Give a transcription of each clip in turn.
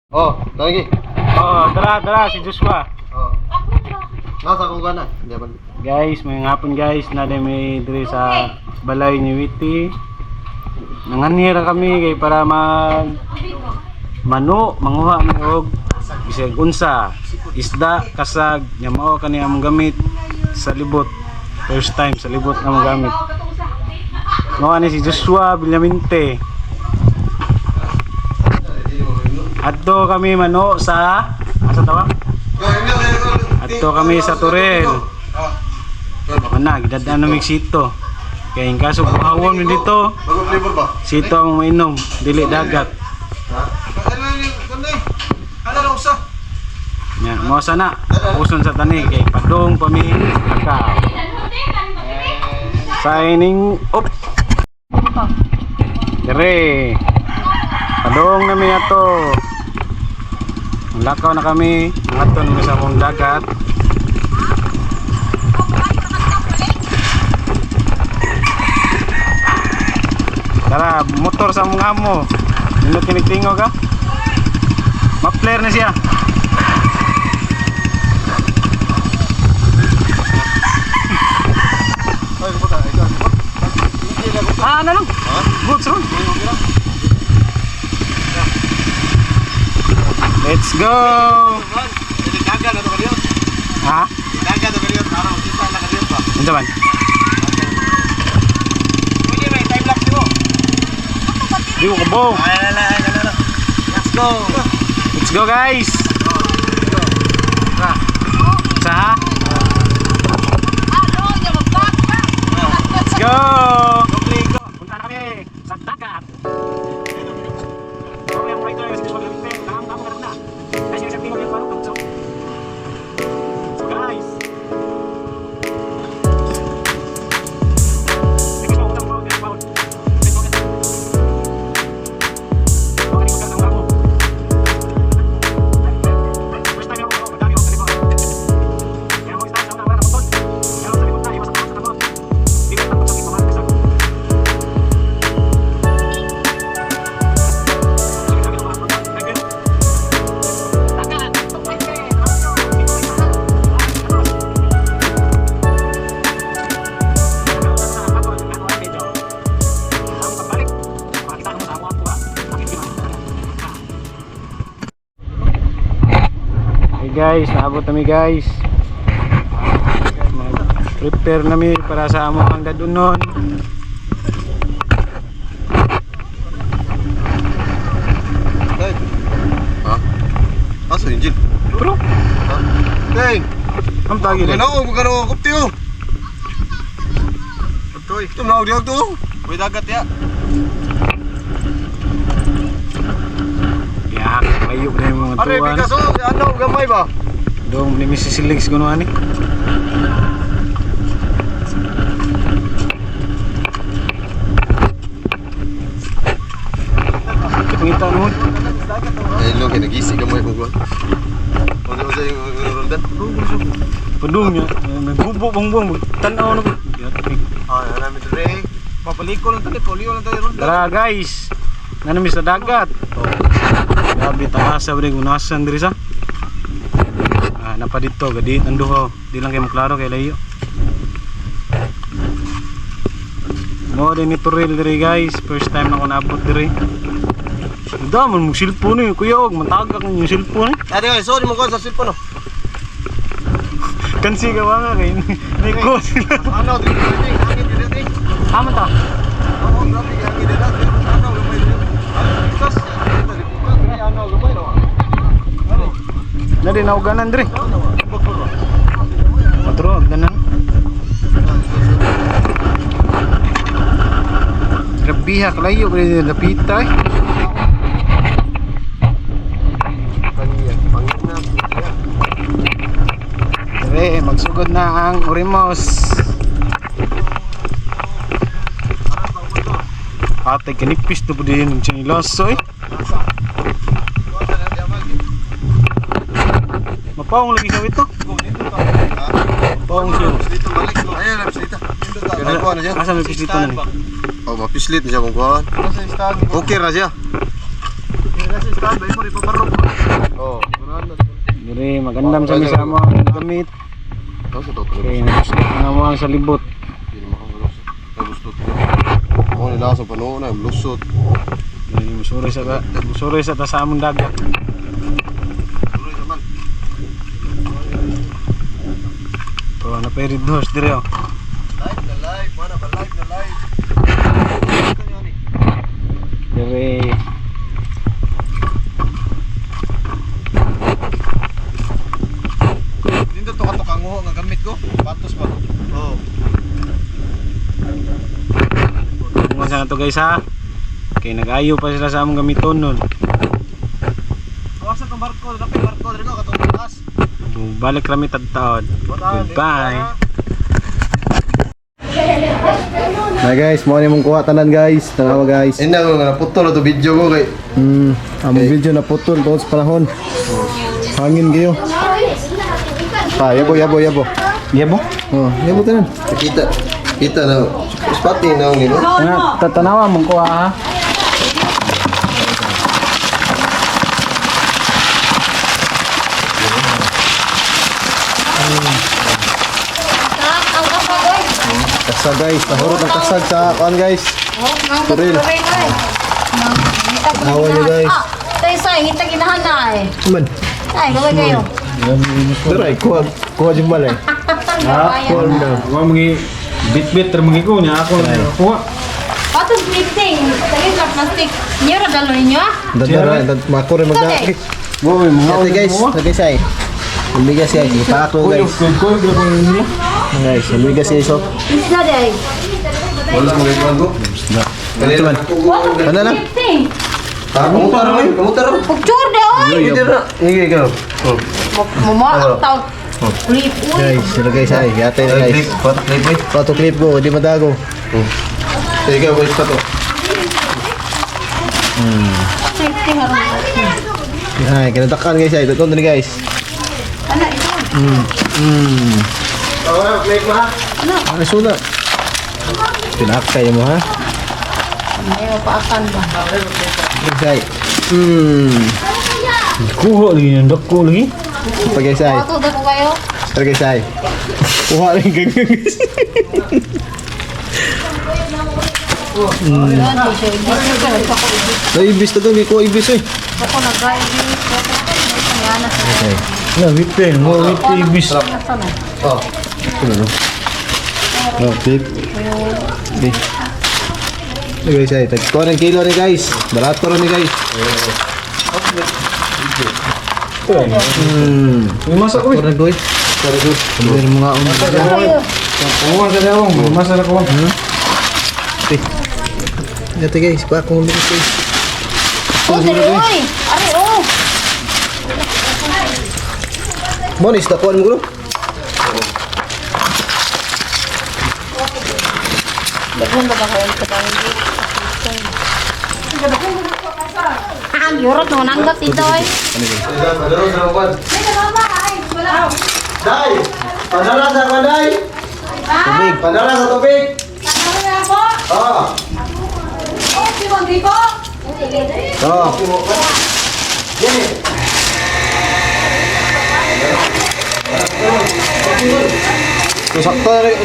Oh, lagi. Oh, dara si Joshua. Oh. Nasa kung gana. Guys, may ngapon guys na may diri sa balay ni Witi. Nanganira kami kay para manguha mi og bisag unsa, isda, kasag, nya mao kani among gamit sa libot. First time sa libot among gamit. Mao ani si Joshua Villamente. Adto kami mano sa asa tawa? Adto kami sa Turel. Mana gidadaan namig sito. Kaya yung kaso buhawon mi dito. Bago flavor ba? Sito ang mainom, dili dagat. Nya, mo sana uson sa tani kay padong pami ka. Signing up. Dire. Padong na mi ato. Lakaw na kami, ngaton mi sa mong dagat. Tara, motor sa mong amo. Nindot kinigtingo ka? Ma-flare na siya. Ano lang? Goods ron. Let's go! Ha? Ano ba? Di ko kabong. Let's go! Let's go guys! Sa? Let's go! Punta na kami sa dagat! Guys, naabot kami guys. Prepare nami para sa among ang dadunon. Ha? Asa injil? Bro, Deng. ang tagi rin. Ano mo karo kupti oh. Toy, tumaw diog to. Uy dagat ya. Ya, mayok na yung mga Are tuwan. bigas oh, ano gamay ba? Dong ni Mrs. Siligs kuno ani. Kita nun. Hello, kinagisi gamay ko kuan. Ano sa yung roldan? Pedung nya, nagbubo bang tanaw na ko. Ah, namin dire. Papaliko lang tali, polio lang tali roldan. Tara guys. Nanami sa dagat. Oh. Grabe taas sa kung nasan diri sa. Napa dito gadi anduho di lang kay mo klaro kay layo. Mo din ni Turel diri guys, first time na ko naabot diri. Daman mo cellphone ni kuya og matagak ni cellphone. Ate guys, sorry mo ko sa cellphone no. Kansi ka nga kay ni ko sila. Ano dito dito. Amo ta. Ako grabe yang ide dati. Ano lumay dito. Sus. Ano lumay no. Na din nauganan diri. Patro, ganan. Grabiha kalayo kay napita. Dire, magsugod na ang Orimos. Ate kanipis to pud din chinilaso eh. Mapaong lagi sa ito. Mapaong siya. Ayan, dito. Asa may pislit na ni? Oh, mapislit na siya kung kuhan. Okay na siya. Kasi stand by mo rin paparok. Nagandam sa mi sa among gamit. Tapos ito. Kaya nagusto nga mo sa libot. Hindi naman ako malusot. Lusot. Ako nila sa panoon na lusot. Musuroy sa ta sa among dagat. Tuloy naman. Oh, na pa red horse dire oh. Live na live. Mana ba live na live? Dire Dito to katukango nga gamit ko. Patos ba? Oo. kung saan na to guys ha. Kaya nag-ayo pa sila sa among gamiton nun. Kawasan tong barko, dapat barko dito katong taas. Balik kami tagtaon. Goodbye. Nah guys, mau nih mong kuha tanan guys. Tanawa guys. Ina ko nga putol to video ko kay. Among video na putol tungod sa panahon. Hangin kayo. Yabo. Yabo? Oh, yabo tanan. Kita na spot ni naong nino. Nga, tatanawa mong kuha ha. Kasag guys, nahurot ng kasag sa kuan guys. Turil. Awa niyo guys. Tayo sa hita ginahan na eh. Man. Ay, gawin kayo. Daray, kuha yung malay. Kuha mo daw. Mga mga bit-bit termangi ko niya ako na kuha. Patos lifting. Tayo sa plastic. Niyo ra dalo ninyo ah. Dadara, mako rin magdakit. Boy, mga Ate guys, lagay say. Lumigas siya, ipako guys. Guys, lumigas siya so. Isla day. Wala mo gaywan ko. Ito man. Ano lang? Lifting. Kamutar rin, kamutar rin. Picture de oy. Hindi na. Hindi ka. Mama taw. Clip uy. Guys, lagay siya. Yate na guys. Foto clip boy. Photo clip ko, di madago. Sige boy pa to. Lifting haron. Ay, kinadakan guys ay. Ito ni guys. Ana ito. Ano suna? Pinakay mo ha? Ayaw paakan ba. Guys ay. Kuha lagi yung dako lagi. Pag guys ay. Pato da ko kayo. Tara guys ay. Kuha rin ganyan guys. Ano siya? Ibig ko ako. Naibis na doon, ko ibis eh. Ako nag-driving. Yan na sa. Na wipin, mo ibis. Nasaan na? Oh. Oh, tip. Di. Ito guys ay. Tagkuha ng kilo rin guys. Barato rin guys. Masak ko. Kurang doy. Kurang doy. Kumain mo nga ulit. Kuha sa dawang, masak ko. Ito guys, pa akong ulit guys. Oh, dali oy. Ari oh. Monis, dakuan mo gulo. Dagan ba kayo sa pangit? Ang yurot no nanggat dito ay. Dai, padala sa kanday. Tubig. Padala sa tubig. Ah. Oh. Sakto na rin.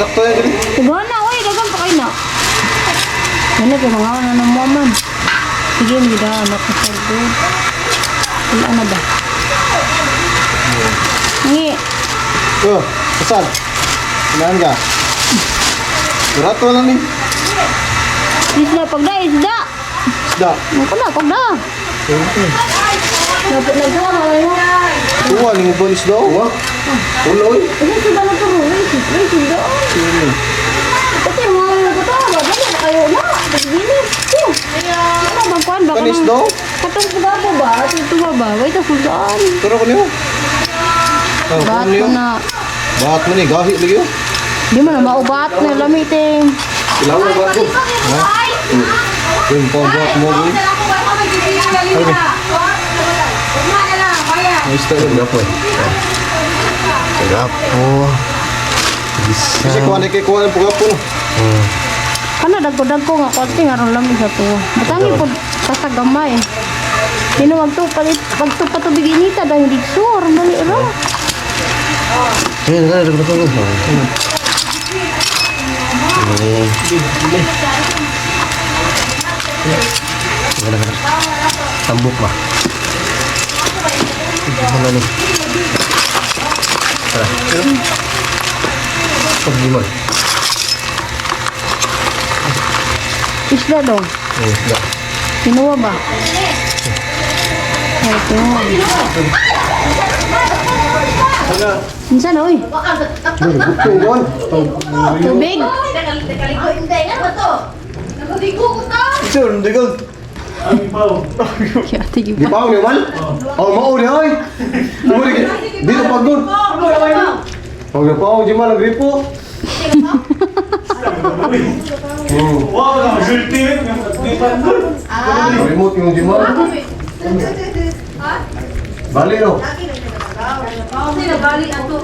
Diba na oy, dagan pa kayo na. Ano ko mga ano ng maman. Sige ni da anak ko sa do. Wala na ba? Ngi. Oh, pesan. Sinahan ka. Barato lang ni. Isda pagda isda. Isda. Nako na pagda. Nagwa mo. Tuwa, ni mo bonis daw. Uloy. Ano sila na to? Wait, sila. Kasi mga ko to, ba na kayo na. Bilis. Ano bang kuan ba? Kanis daw. Katong pugabo ba? Ito ba? Wait, sudan. Turo ko niyo. Ba't ko na? Bahat mo ni, gahi lagi yun. Di mo na maubat na lamiting. Ilaw na bahat ko. Yung pang-bahat mo ko. Ayos tayo. Gapo eh. Gapo. Kasi kuha na kayo kuha ng pagapo. Kana dagko-dagko nga konti nga ron lamig sa tuwa. Butangi po kasagamay. Sino magtupalit pagtupatubig inita dahil hindi sur dali ro. Ayan, nagkakatawa. Tambok ba? Ano nih? Tara. Pag-limon. Isda daw. Isda. Kinuha ba? Ay, kinuha. Minsan, oy. Tubig. Sir, digal. Kaya tigil Di pa. ba ni man? Oh, mau ni ay. Dito pagod. Pag napaw di man nagripo. Wow, gulti. Remote yung di man. Bali no. Sino bali ato?